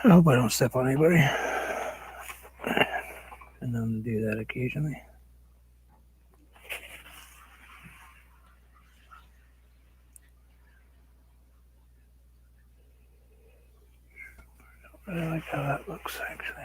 I hope I don't step on anybody. And I'm do that occasionally. But I like how that looks actually.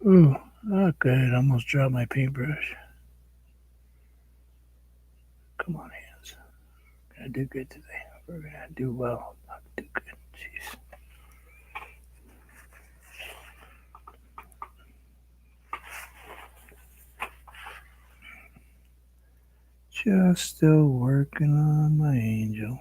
Ooh, oh good. Almost dropped my paintbrush. Come on, hands. Gonna do good today. We're gonna do well. Not do good. Jeez. Just still working on my angel.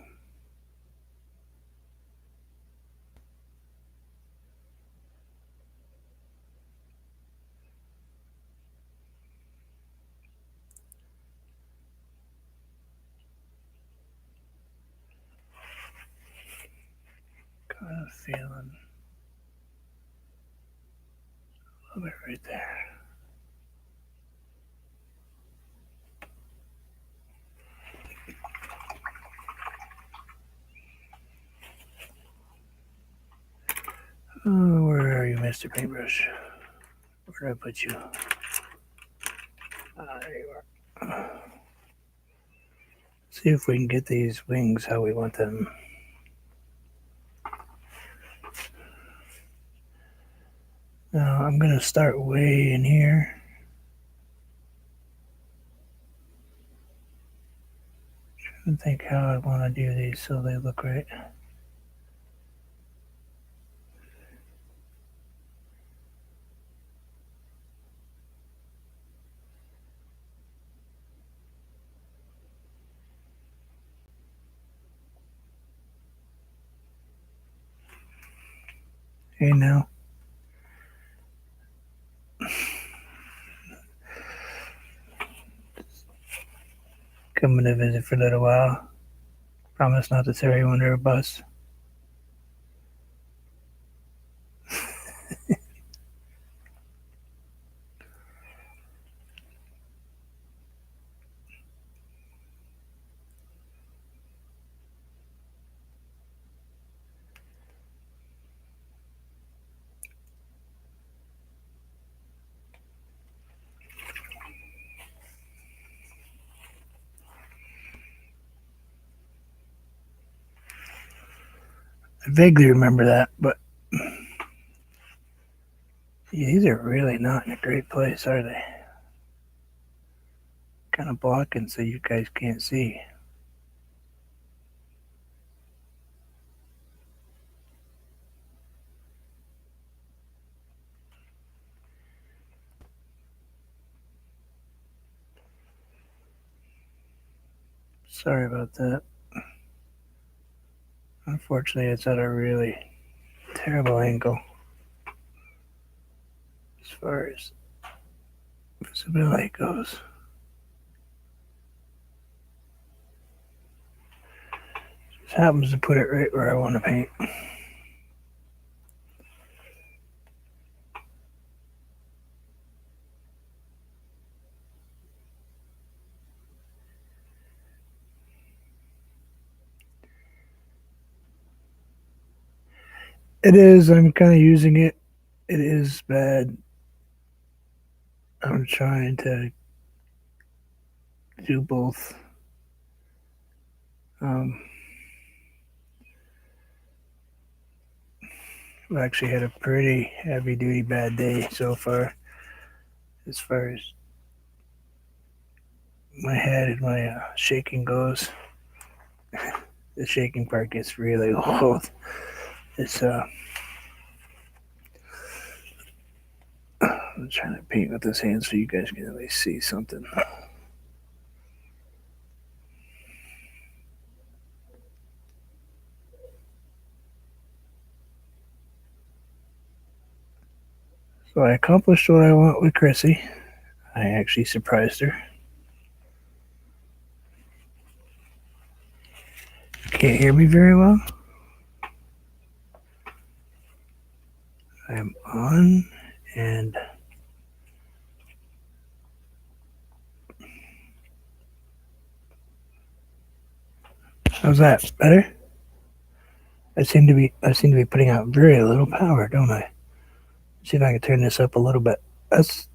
Kind of feeling. Love it right there. Oh, where are you, Mr. Paintbrush? Where did I put you? Ah, there you are. See if we can get these wings how we want them. Now I'm gonna start way in here. Trying to think how I want to do these so they look right. Hey now. Coming to visit for a little while. Promise not to throw you under a bus. I vaguely remember that, but these are really not in a great place, are they? Kind of blocking so you guys can't see. Sorry about that. Unfortunately, it's at a really terrible angle as far as visibility goes. Just happens to put it right where I want to paint. It is. I'm kind of using it. It is bad. I'm trying to do both. Um, I've actually had a pretty heavy duty bad day so far, as far as my head and my shaking goes. The shaking part gets really old. It's I'm trying to paint with this hand so you guys can at least see something. So I accomplished what I want with Chrissy. I actually surprised her. Can't hear me very well. I'm on and how's that? Better? I seem to be putting out very little power, don't I? See if I can turn this up a little bit. That's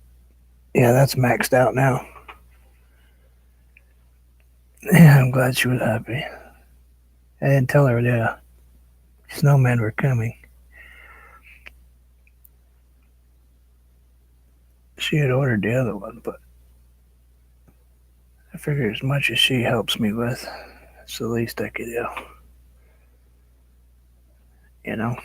yeah, that's maxed out now. Yeah, I'm glad she was happy. I didn't tell her the snowmen were coming. She had ordered the other one, but I figured as much as she helps me with, it's the least I could do. You know?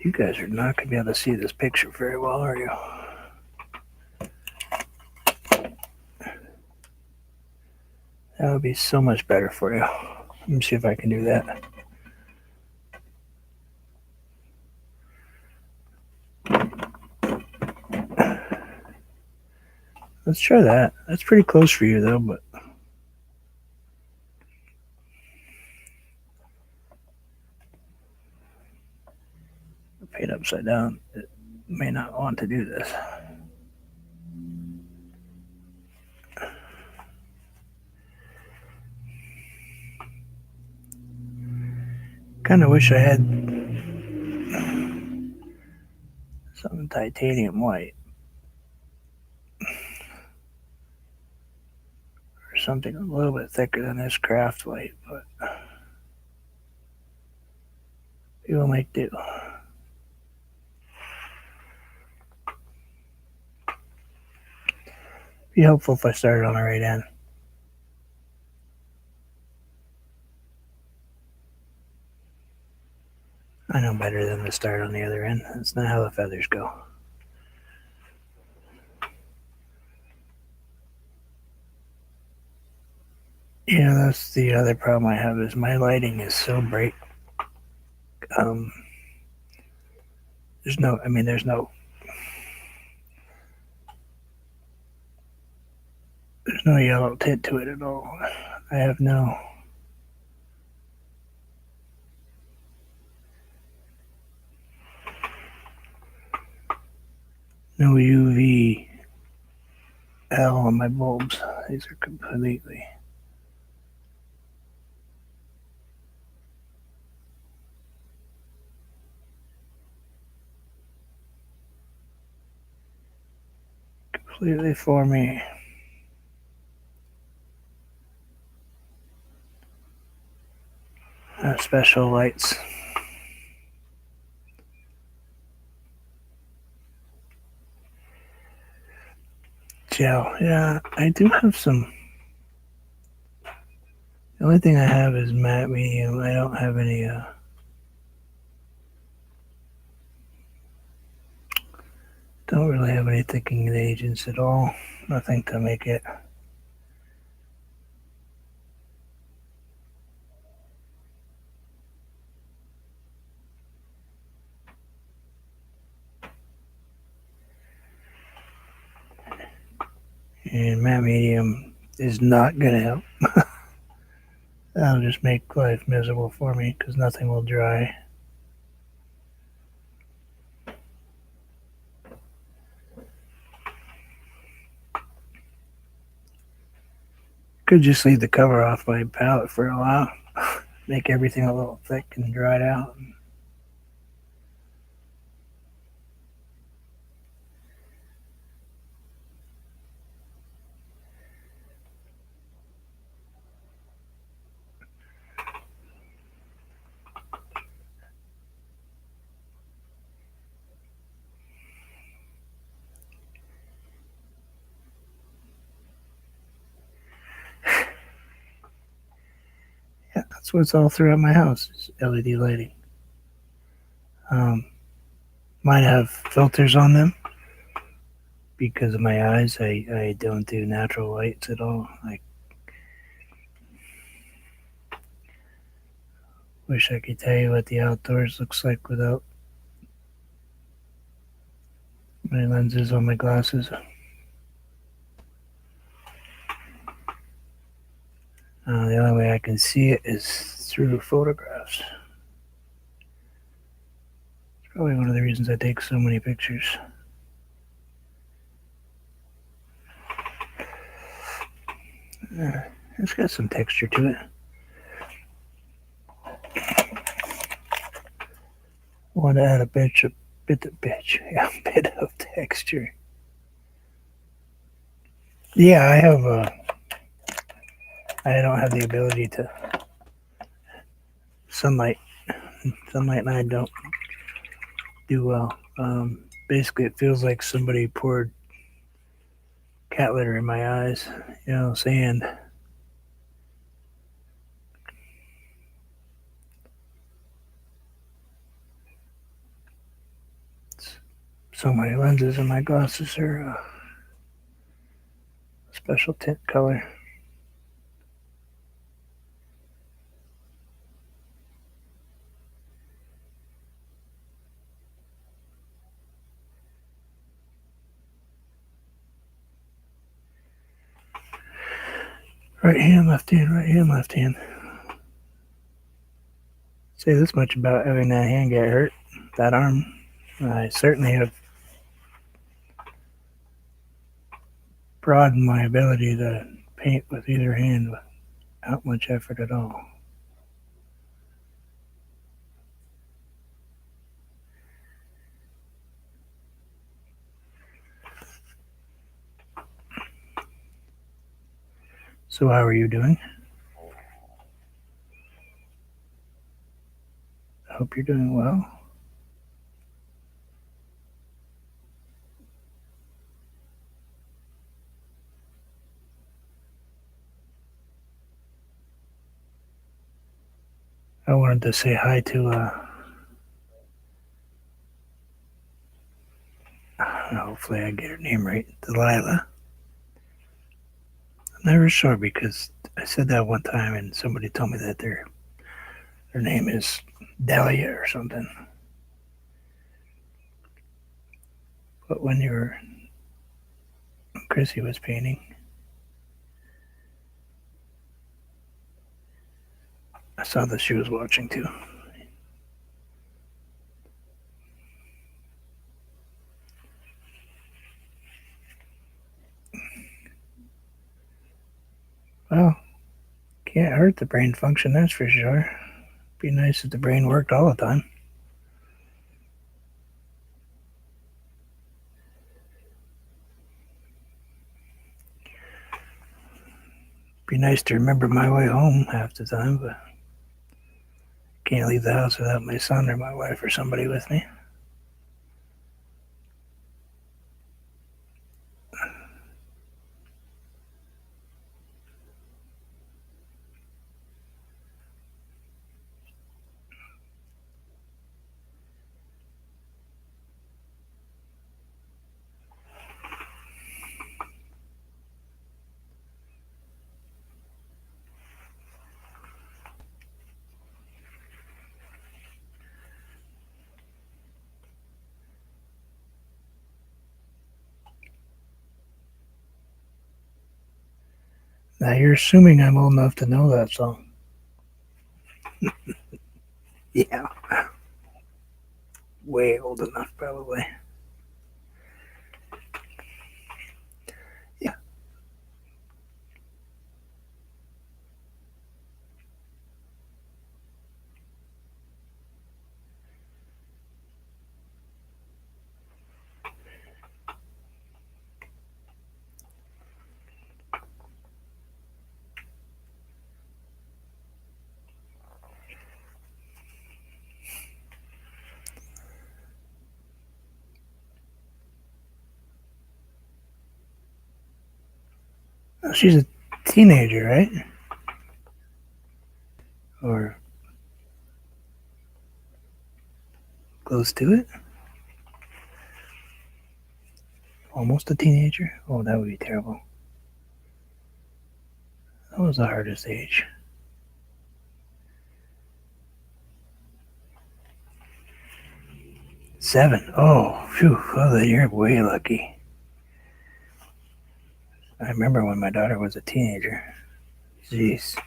You guys are not going to be able to see this picture very well, are you? That would be so much better for you. Let me see if I can do that. Let's try that. That's pretty close for you, though, but paint upside down. It may not want to do this. Kind of wish I had some titanium white or something a little bit thicker than this craft white, but we will make do. Be helpful if I started on the right end. I know better than to start on the other end. That's not how the feathers go. Yeah, that's the other problem I have is my lighting is so bright. Um, there's no, I mean, there's no yellow tint to it at all. I have no UV L on my bulbs. These are completely. Completely for me. Special lights. Gel. Yeah, I do have some. The only thing I have is matte medium. I don't have any. Don't really have any thickening agents at all. Nothing to make it. And matte medium is not gonna help. That'll just make life miserable for me because nothing will dry. Could just leave the cover off my palette for a while. Make everything a little thick and dry it out. That's what's all throughout my house is LED lighting. Um, Mine have filters on them because of my eyes. I don't do natural lights at all. I wish I could tell you what the outdoors looks like without my lenses on my glasses. The only way I can see it is through photographs. It's probably one of the reasons I take so many pictures. It's got some texture to it. I want to add a bit of texture. Yeah, I don't have the ability to sunlight. Sunlight and I don't do well. Basically, it feels like somebody poured cat litter in my eyes. Sand. So my lenses and my glasses are special tint color. Right hand, left hand, right hand, left hand. Say this much about having that hand get hurt, that arm. I certainly have broadened my ability to paint with either hand without much effort at all. So how are you doing? I hope you're doing well. I wanted to say hi to hopefully I get her name right, Delilah. I'm never sure because I said that one time and somebody told me that their name is Delia or something. But when Chrissy was painting, I saw that she was watching too. Well, can't hurt the brain function, that's for sure. Be nice if the brain worked all the time. Be nice to remember my way home half the time, but can't leave the house without my son or my wife or somebody with me. Now you're assuming I'm old enough to know that song. Yeah, way old enough probably. Yeah. She's a teenager, right? or close to it. Almost a teenager. Oh, that would be terrible. That was the hardest age. 7. Oh, phew. Oh, you're way lucky. I remember when my daughter was a teenager. Jeez.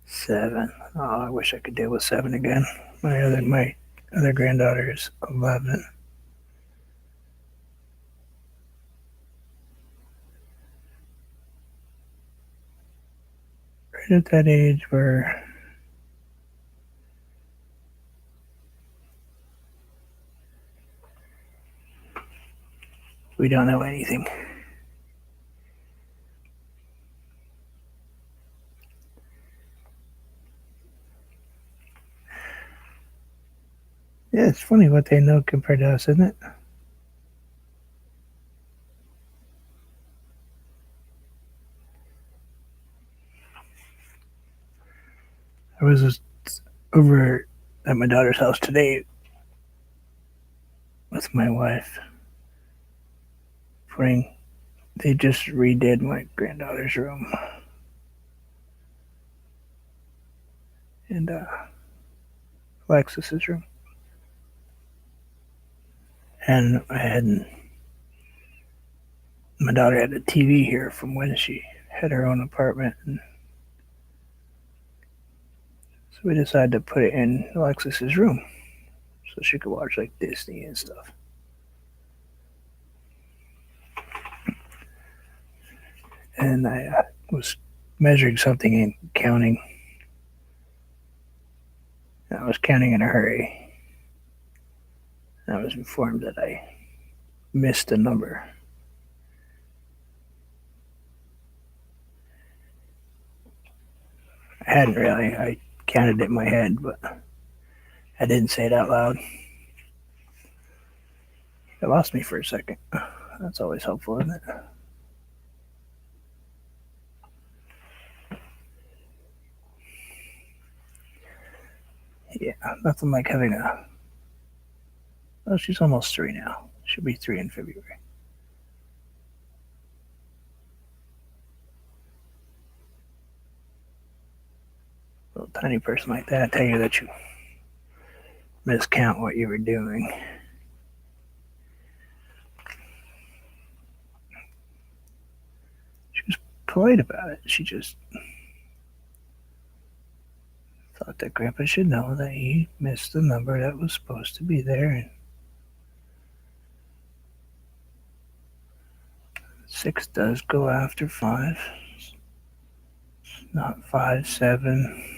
Seven. Oh, I wish I could deal with 7 again. My other granddaughter is 11. Right at that age where we don't know anything. Yeah, it's funny what they know compared to us, isn't it? I was just over at my daughter's house today with my wife. They just redid my granddaughter's room and Alexis's room, and my daughter had a TV here from when she had her own apartment, and so we decided to put it in Alexis's room so she could watch like Disney and stuff. And I was measuring something and counting. I was counting in a hurry. And I was informed that I missed a number. I hadn't really. I counted it in my head, but I didn't say it out loud. It lost me for a second. That's always helpful, isn't it? Yeah, nothing like having a. Oh, she's almost 3 now. She'll be 3 in February. A little tiny person like that tell you that you miscount what you were doing. She was polite about it. She just thought that Grandpa should know that he missed the number that was supposed to be there. And 6 does go after 5. It's not 5, 7.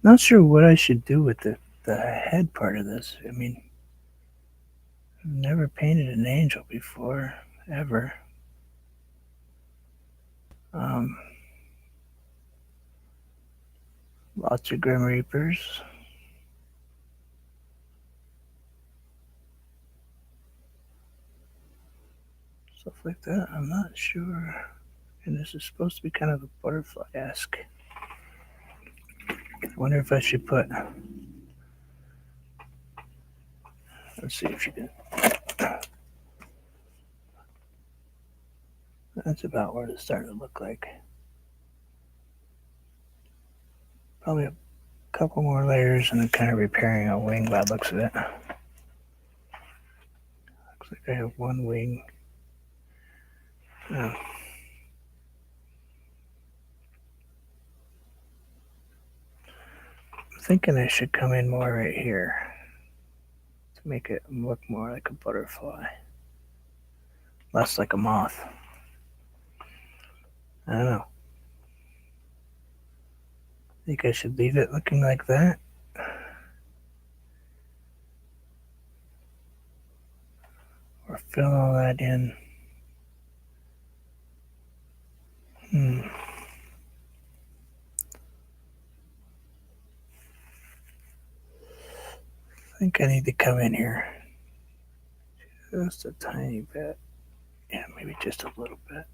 Not sure what I should do with the head part of this. I mean, I've never painted an angel before, ever. Um, Lots of Grim Reapers. Stuff like that. I'm not sure. And this is supposed to be kind of a butterfly-esque. I wonder if I should put. Let's see if you can. That's about what it's starting to look like. Probably a couple more layers and then kind of repairing a wing by the looks of it. Looks like I have one wing. Oh. I'm thinking I should come in more right here to make it look more like a butterfly, less like a moth. I don't know. Think I should leave it looking like that? Or fill all that in. I think I need to come in here just a tiny bit. Yeah, maybe just a little bit.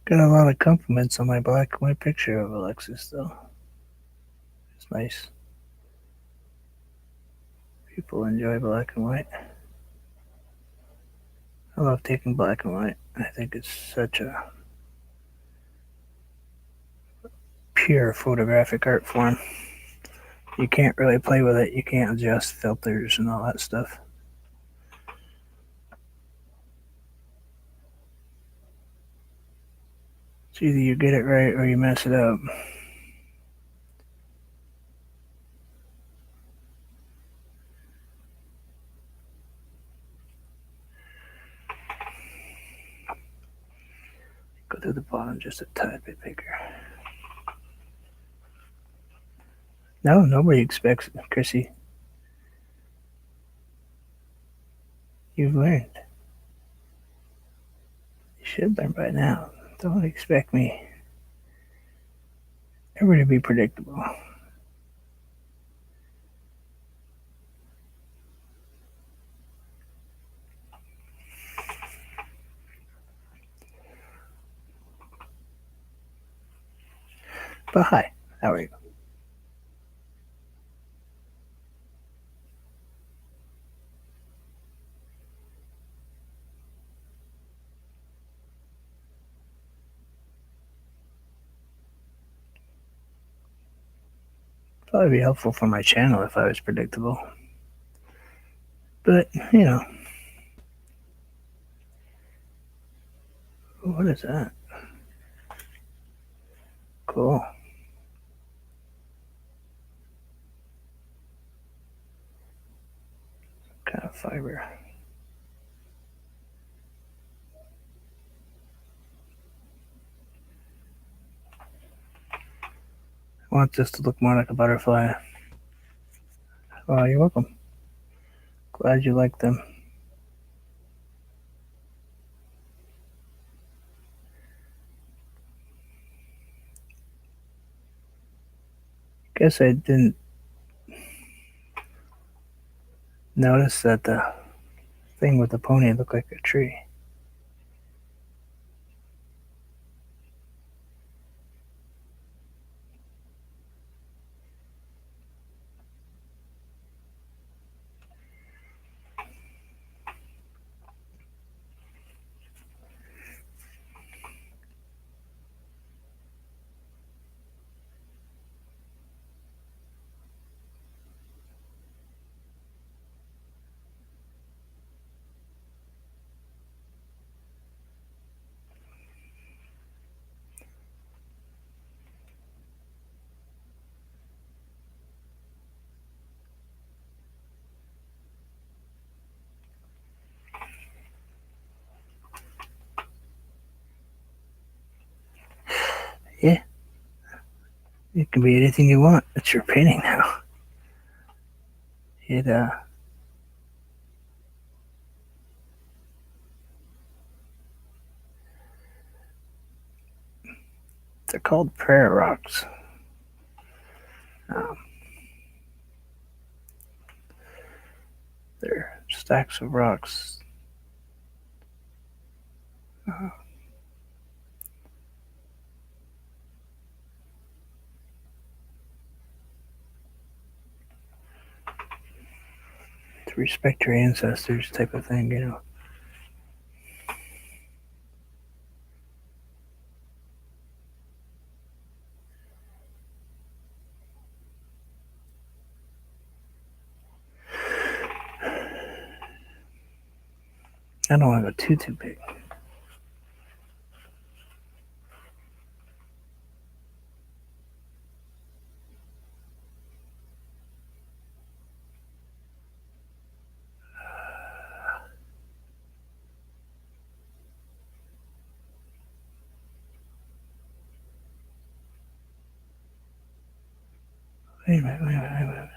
Got a lot of compliments on my black and white picture of Alexis, though. It's nice. People enjoy black and white. I love taking black and white. I think it's such a pure photographic art form. You can't really play with it. You can't adjust filters and all that stuff. It's either you get it right or you mess it up. Go to the bottom just a tad bit bigger. No, nobody expects it, Chrissy. You've learned. You should learn by now. Don't expect me ever to be predictable. But hi, how are you? Probably be helpful for my channel if I was predictable. But, what is that? Cool. Kind of fiber. I want this to look more like a butterfly. Oh, you're welcome. Glad you like them. Guess I didn't notice that the thing with the pony looked like a tree. Yeah. It can be anything you want. It's your painting now. They're called prayer rocks. Um, they're stacks of rocks. To respect your ancestors type of thing. I don't want to go too big. Wait a minute, wait a minute, wait a minute.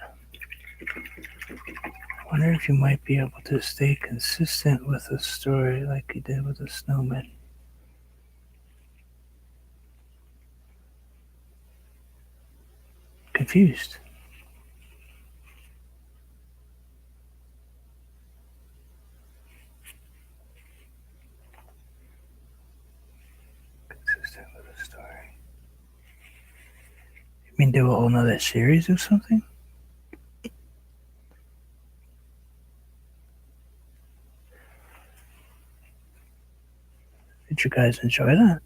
I wonder if you might be able to stay consistent with a story like you did with the snowman. Confused. Consistent with a story. You mean do a whole nother series or something? Did you guys enjoy that?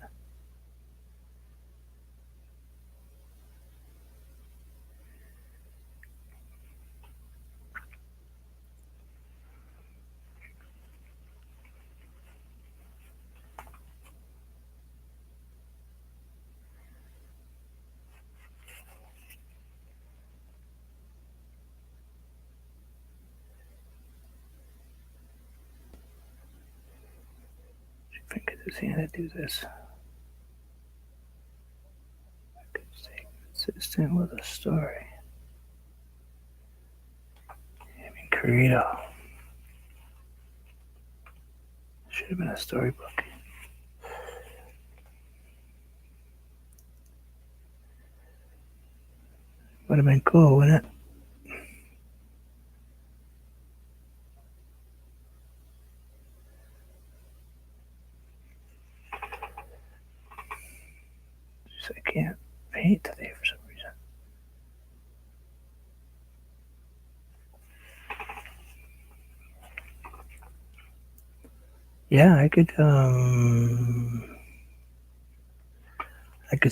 Finger to see how to do this. Stay consistent with a story. I mean, Corito. Should have been a storybook. Would have been cool, wouldn't it? Just I can't paint today for some reason. Yeah, I could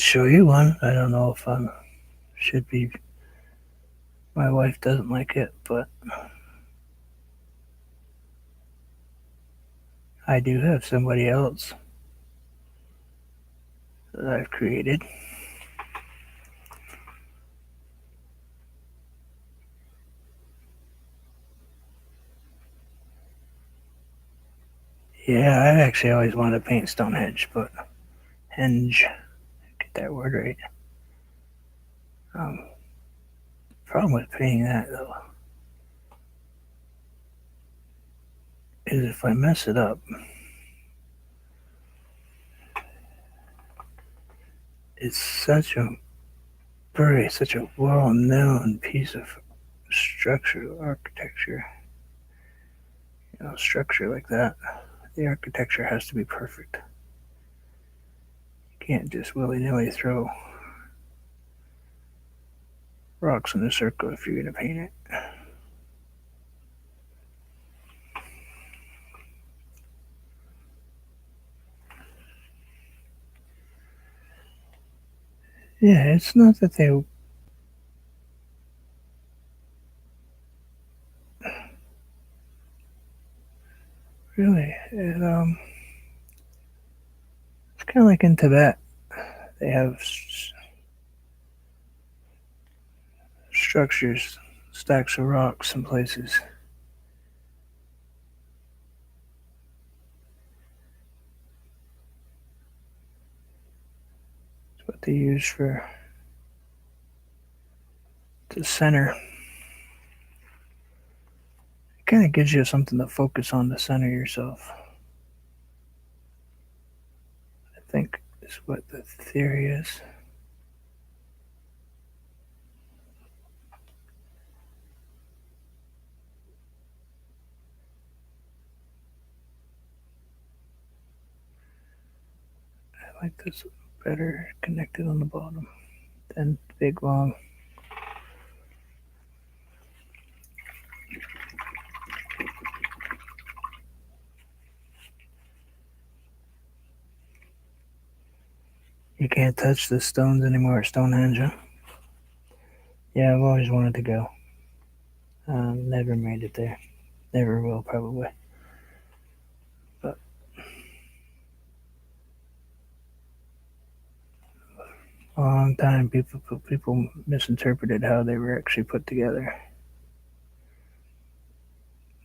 show you one. I don't know if I should be. My wife doesn't like it, but I do have somebody else that I've created. Yeah, I actually always wanted to paint Stonehenge, but Henge, get that word right. Um, Problem with painting that though is if I mess it up, it's such a well-known piece of structural architecture. Structure like that, the architecture has to be perfect. You can't just willy-nilly throw rocks in a circle if you're going to paint it. Yeah, it's not that they really. It's kind of like in Tibet. They have structures, stacks of rocks in places. It's what they use for the center. It kind of gives you something to focus on to center yourself. I think is what the theory is. I like this better connected on the bottom than big long. You can't touch the stones anymore at Stonehenge, huh? Yeah, I've always wanted to go. Never made it there. Never will, probably. But a long time, people misinterpreted how they were actually put together,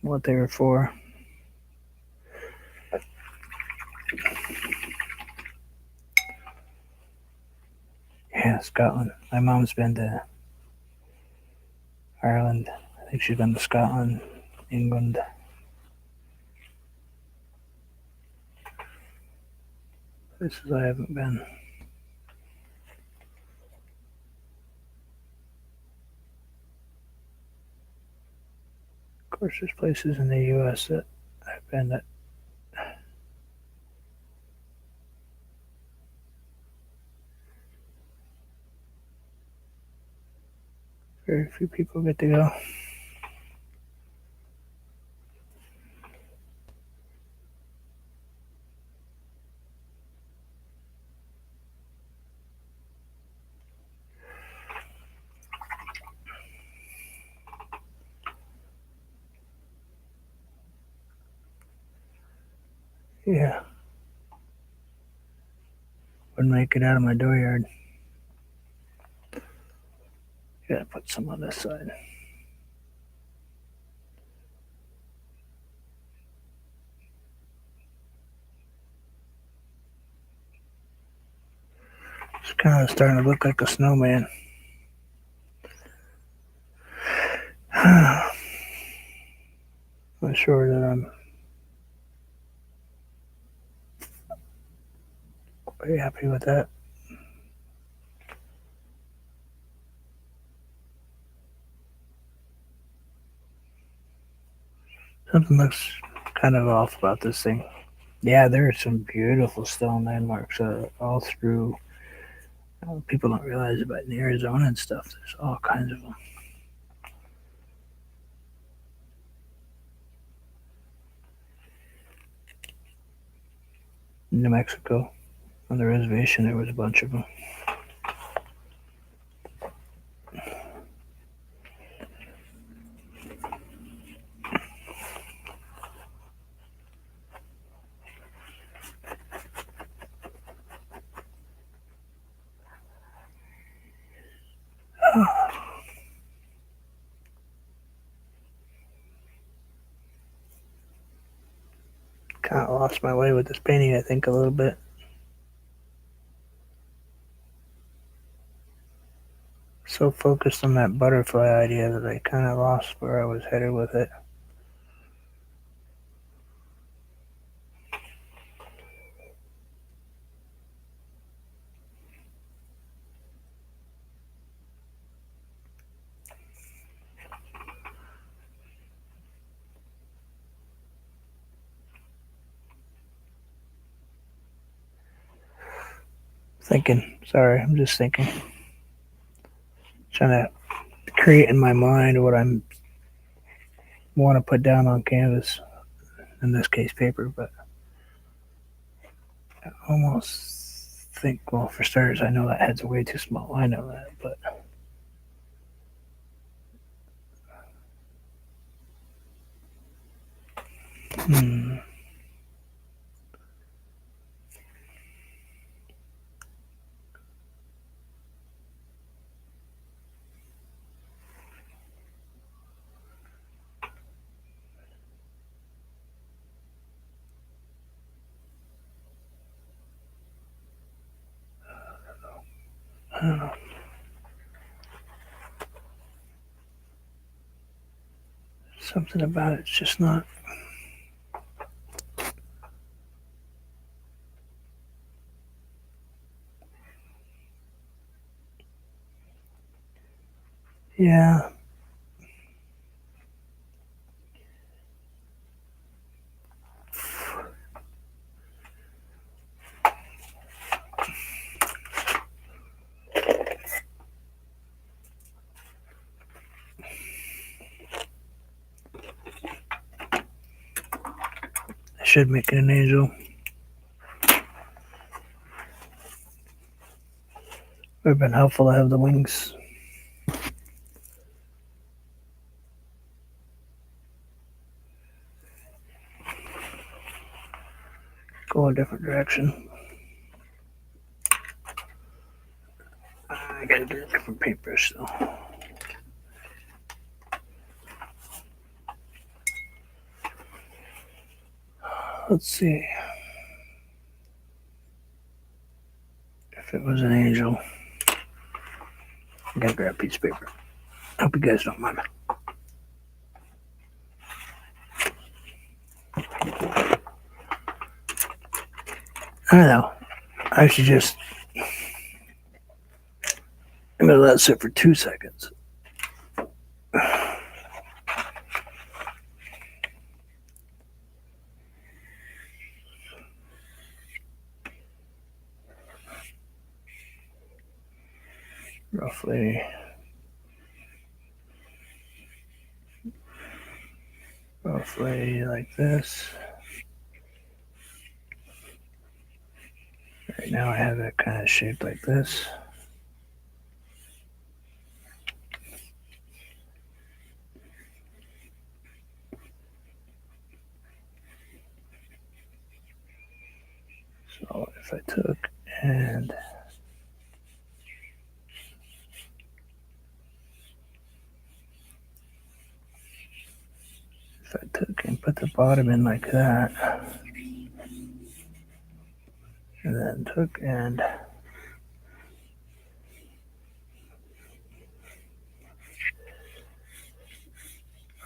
what they were for. Yeah, Scotland. My mom's been to Ireland. I think she's been to Scotland, England. Places I haven't been. Of course, there's places in the U.S. that I've been that very few people get to go. Yeah, wouldn't make it out of my dooryard. Gotta put some on this side. It's kind of starting to look like a snowman. Not sure that I'm very happy with that. Something looks kind of off about this thing. Yeah, there are some beautiful stone landmarks all through. People don't realize about in Arizona and stuff. There's all kinds of them. In New Mexico, on the reservation, there was a bunch of them. Kind of lost my way with this painting, I think, a little bit. So focused on that butterfly idea that I kind of lost where I was headed with it. Thinking. Sorry, I'm just thinking. Trying to create in my mind what I'm want to put down on canvas. In this case, paper, but I almost think, well, for starters, I know that head's way too small. I know that, but I don't know. Something about it's just not. Yeah. I should make it an angel. It would have been helpful to have the wings. Go a different direction. I gotta get a different paintbrush though. Let's see. If it was an angel, I gotta grab a piece of paper. Hope you guys don't mind me. I don't know. I should just. I'm gonna let it sit for 2 seconds. Roughly like this. Right now I have it kind of shaped like this. So if I took and put the bottom in like that, and then took and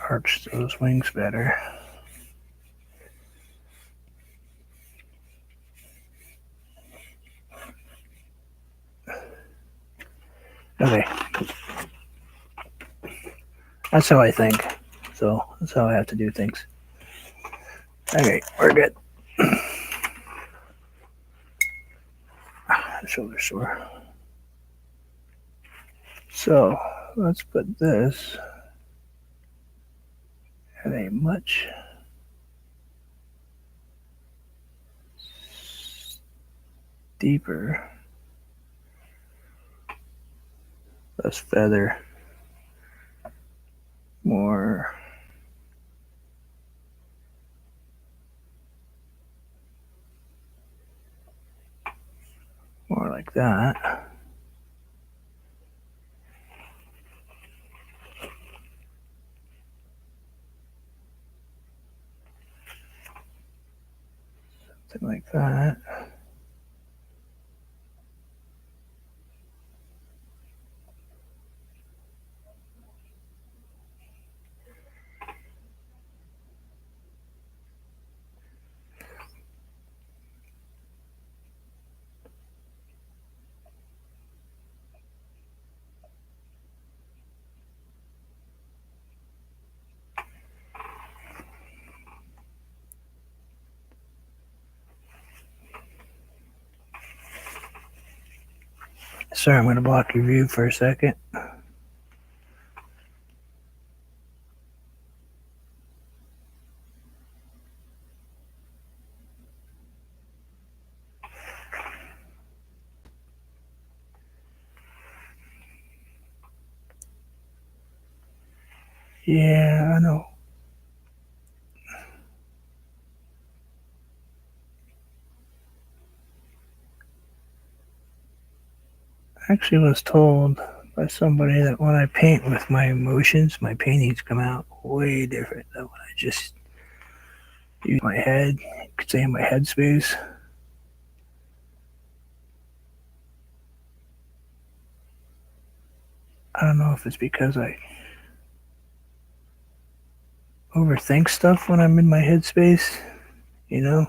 arched those wings better. Okay. That's how I think. So that's how I have to do things. Okay, we're good. Shoulder sore. So let's put this at a much deeper, less feather, more like that. Something like that. Sorry, I'm going to block your view for a second. Yeah, I know. I actually was told by somebody that when I paint with my emotions, my paintings come out way different than when I just use my head, you could say in my headspace. I don't know if it's because I overthink stuff when I'm in my headspace, you know?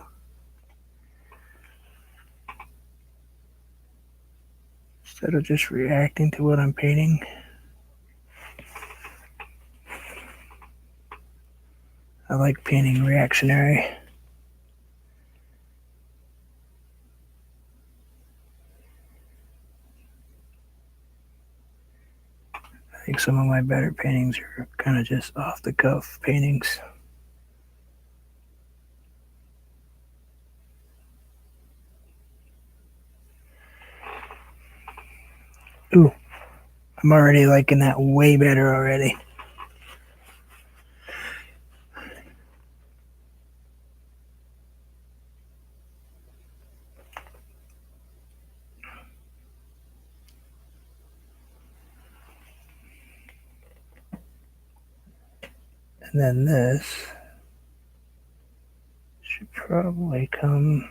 Instead of just reacting to what I'm painting. I like painting reactionary. I think some of my better paintings are kind of just off the cuff paintings. Ooh, I'm already liking that way better already. And then this should probably come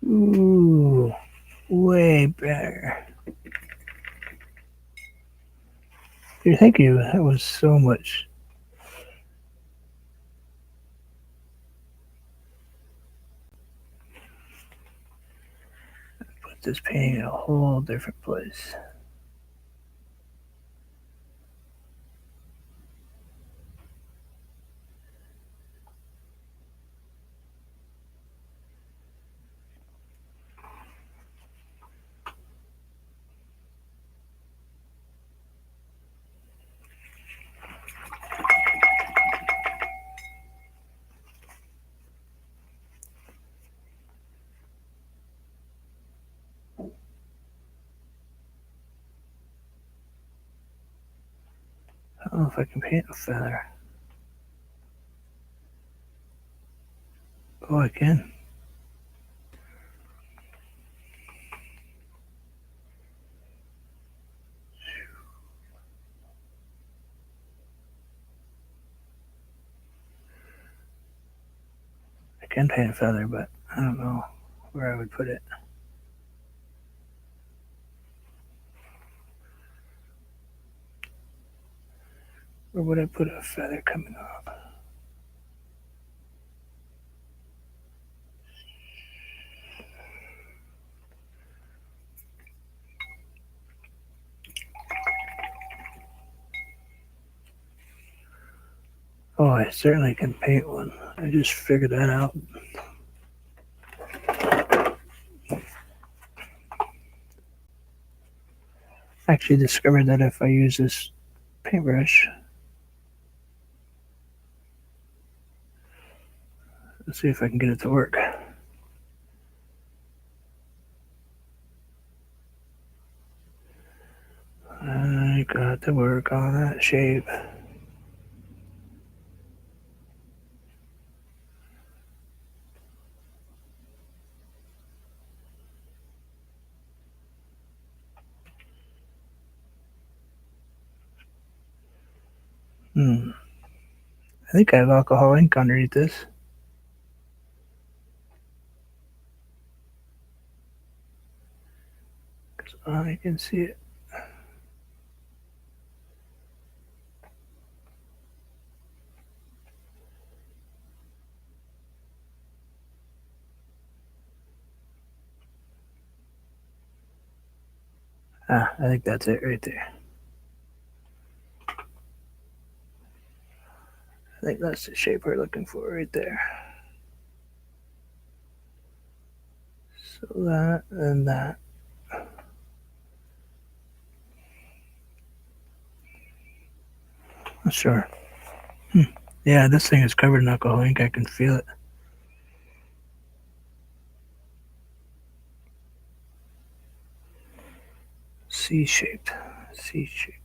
Ooh, way better. Dude, thank you. That was so much. Put this painting in a whole different place. I don't know if I can paint a feather. Oh, I can. I can paint a feather, but I don't know where I would put it. Where would I put a feather coming off? Oh, I certainly can paint one. I just figured that out. I actually discovered that if I use this paintbrush, let's see if I can get it to work. I got to work on that shape. I think I have alcohol ink underneath this. Because I can see it. Ah, I think that's it right there. I think that's the shape we're looking for right there. So that and that. Not sure. Yeah, this thing is covered in alcohol ink. I can feel it. C-shaped. C-shaped.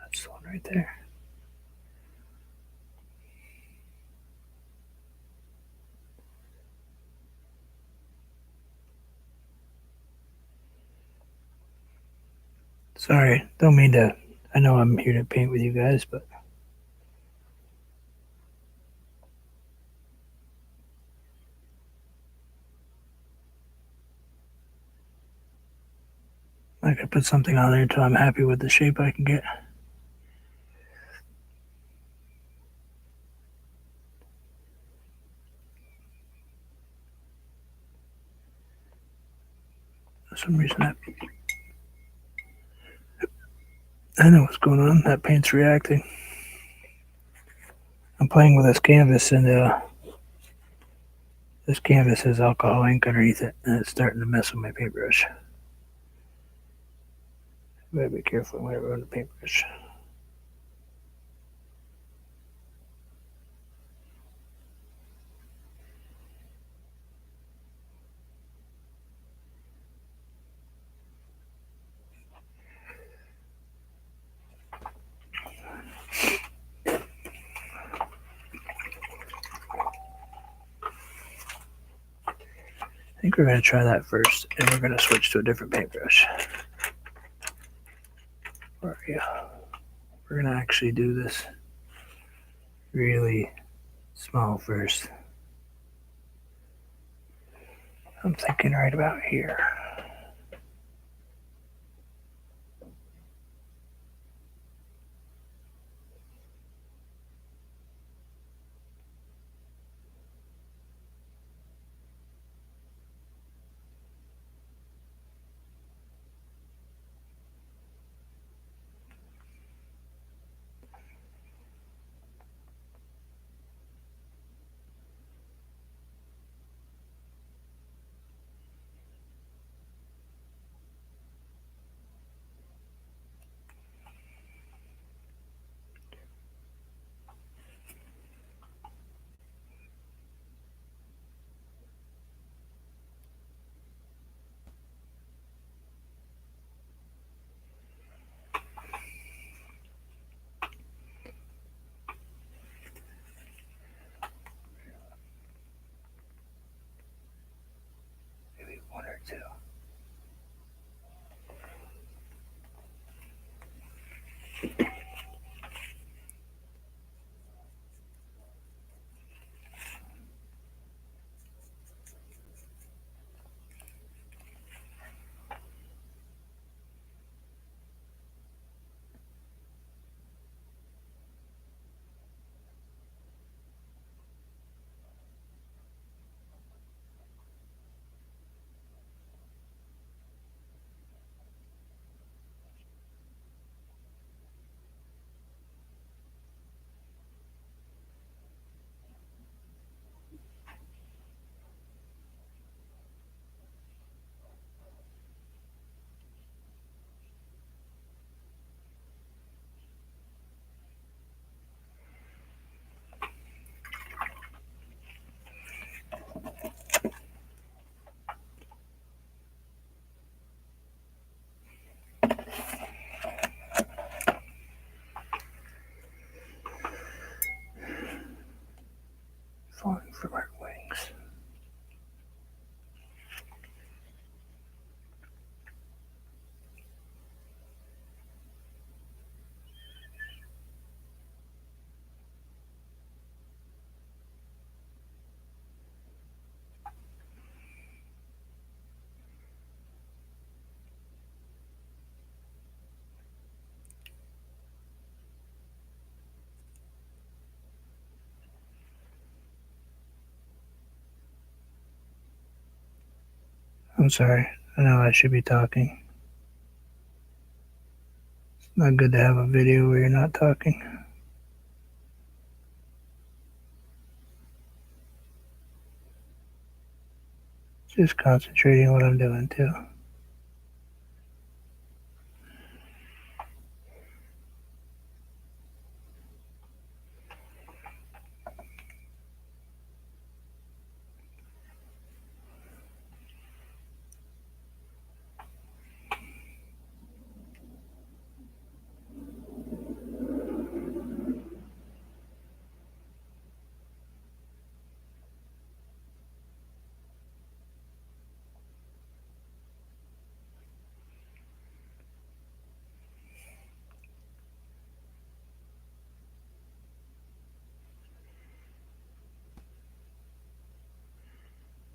That's the one right there. Sorry, don't mean to. I know I'm here to paint with you guys, but I could put something on there until I'm happy with the shape I can get. For some reason, I know what's going on. That paint's reacting. I'm playing with this canvas, and this canvas has alcohol ink underneath it, and it's starting to mess with my paintbrush. I gotta be careful when I run the paintbrush. I think we're going to try that first, and we're going to switch to a different paintbrush. Where are you? We're going to actually do this really small first. I'm thinking right about here. Maybe one or two. Falling from our wings. I'm sorry. I know I should be talking. It's not good to have a video where you're not talking. Just concentrating on what I'm doing too.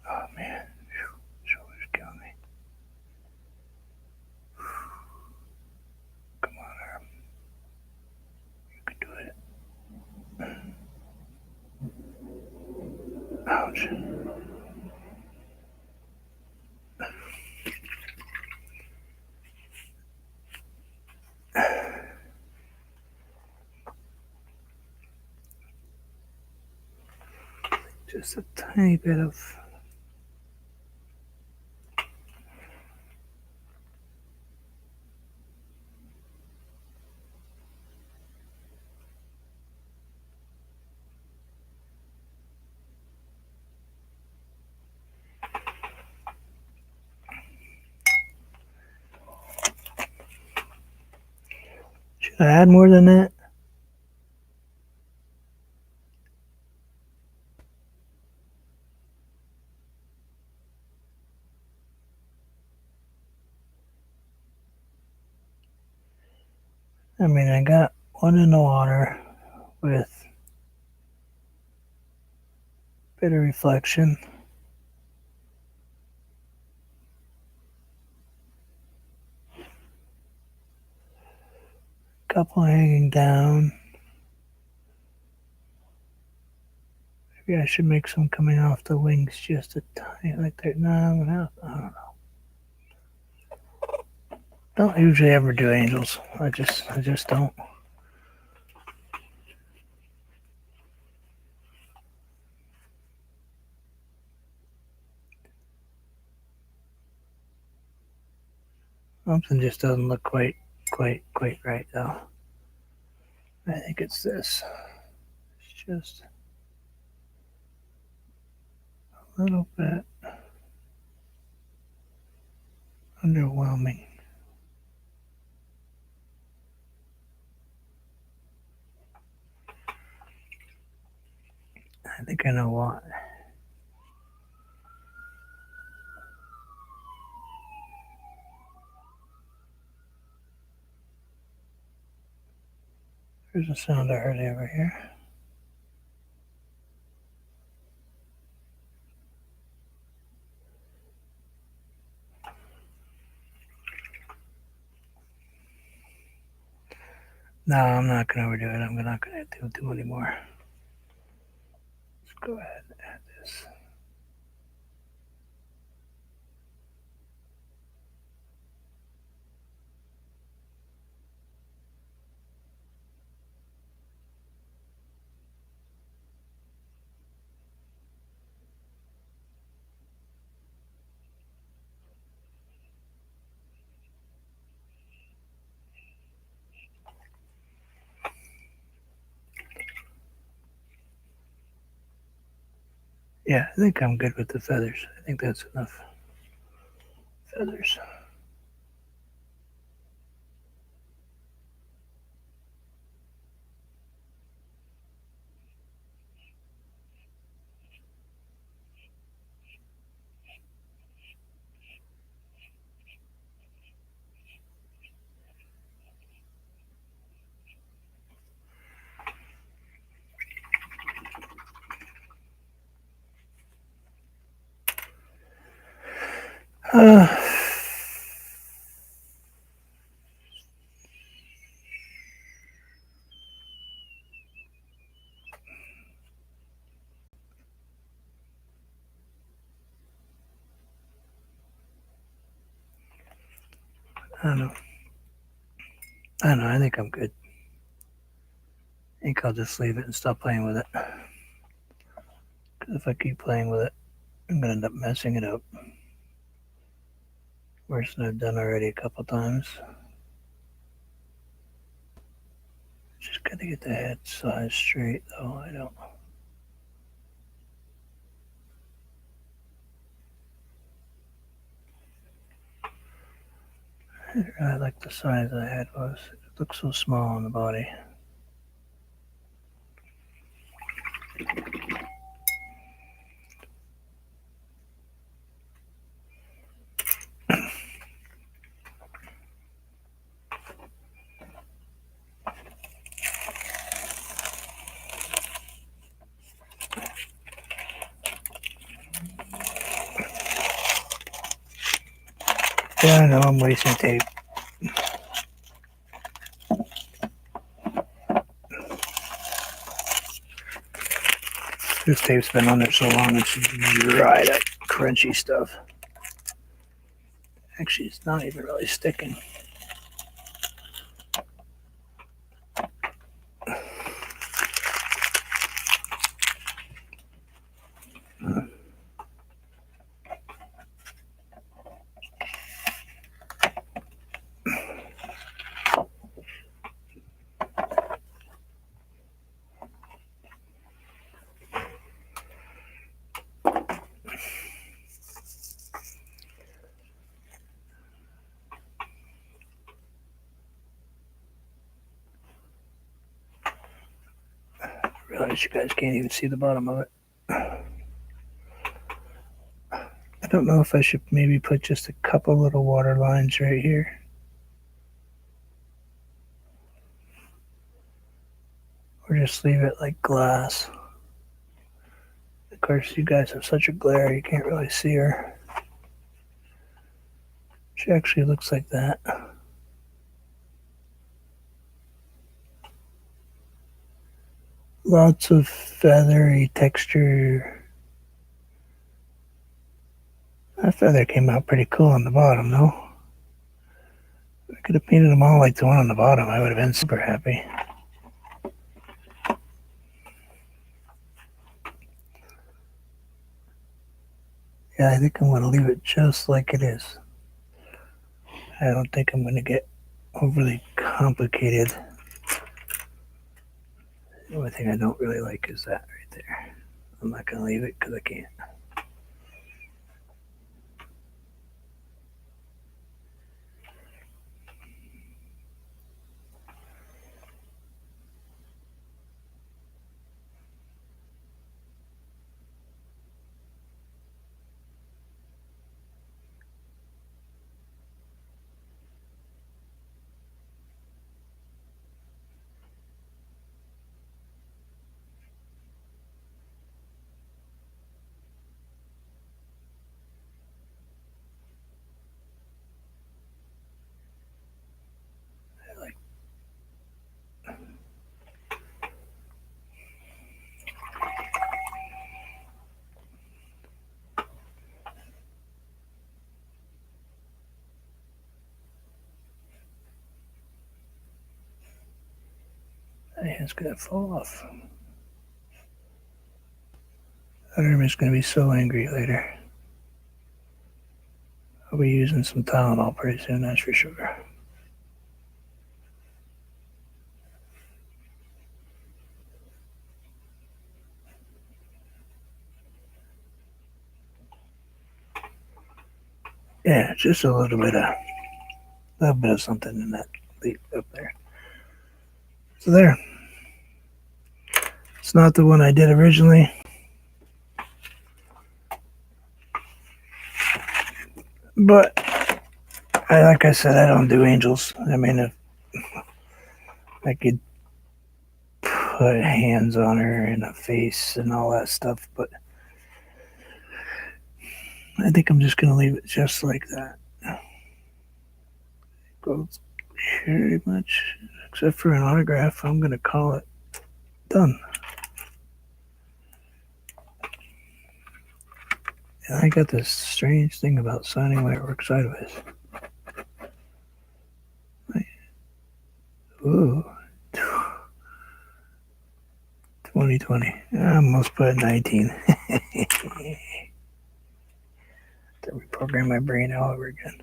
Oh man, shoulders killing me. Come on, arm. You can do it. Ouch. Just a tiny bit of. Should I add more than that? I mean, I got one in the water with a bit of reflection. Couple hanging down. Maybe I should make some coming off the wings just a tiny, like that. No, I don't know. Don't usually ever do angels. I just don't. Something just doesn't look quite right though. I think it's this. It's just a little bit underwhelming. I think I know why. There's a sound I heard over here. No, I'm not gonna overdo it. I'm not gonna do anymore. Let's go ahead and add this. Yeah, I think I'm good with the feathers. I think that's enough feathers. Uh, I don't know. I don't know. I think I'm good. I think I'll just leave it and stop playing with it. Because if I keep playing with it, I'm gonna end up messing it up. Worse than I've done already a couple times. Just gotta get the head size straight, though. I don't. I like the size the head was. It looks so small on the body. Yeah, I know I'm wasting tape. This tape's been on there so long it's dry, that crunchy stuff. Actually, it's not even really sticking. I realize you guys can't even see the bottom of it. I don't know if I should maybe put just a couple little water lines right here. or just leave it like glass. Of course, you guys have such a glare, you can't really see her. She actually looks like that. Lots of feathery texture. That feather came out pretty cool on the bottom, though. I could have painted them all like the one on the bottom. I would have been super happy. Yeah, I think I'm going to leave it just like it is. I don't think I'm going to get overly complicated. The only thing I don't really like is that right there. I'm not going to leave it because I can't. It's going to fall off. Arm is going to be so angry later. I'll be using some Tylenol pretty soon, that's for sure. Yeah, just a little bit of something in that leaf up there. So there. It's not the one I did originally. But like I said, I don't do angels. I mean, if I could put hands on her and a face and all that stuff, but I think I'm just going to leave it just like that. Goes pretty much, except for an autograph, I'm going to call it done. And I got this strange thing about signing my work sideways. Ooh. 2020. I almost put 19. To reprogram my brain all over again.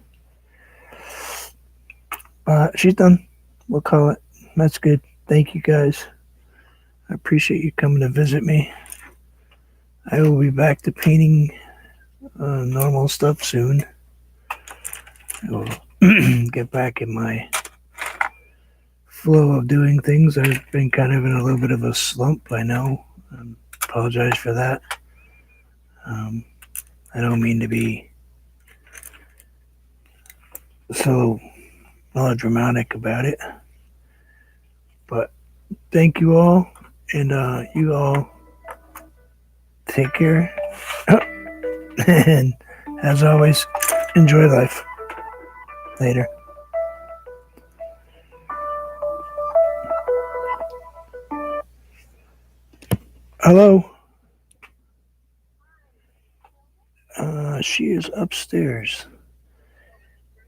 She's done. We'll call it. That's good. Thank you guys. I appreciate you coming to visit me. I will be back to painting normal stuff soon. I will get back in my flow of doing things. I've been kind of in a little bit of a slump, I know. Apologize for that. I don't mean to be so melodramatic about it. But thank you all, and you all take care. And as always, enjoy life. Later. Hello. She is upstairs.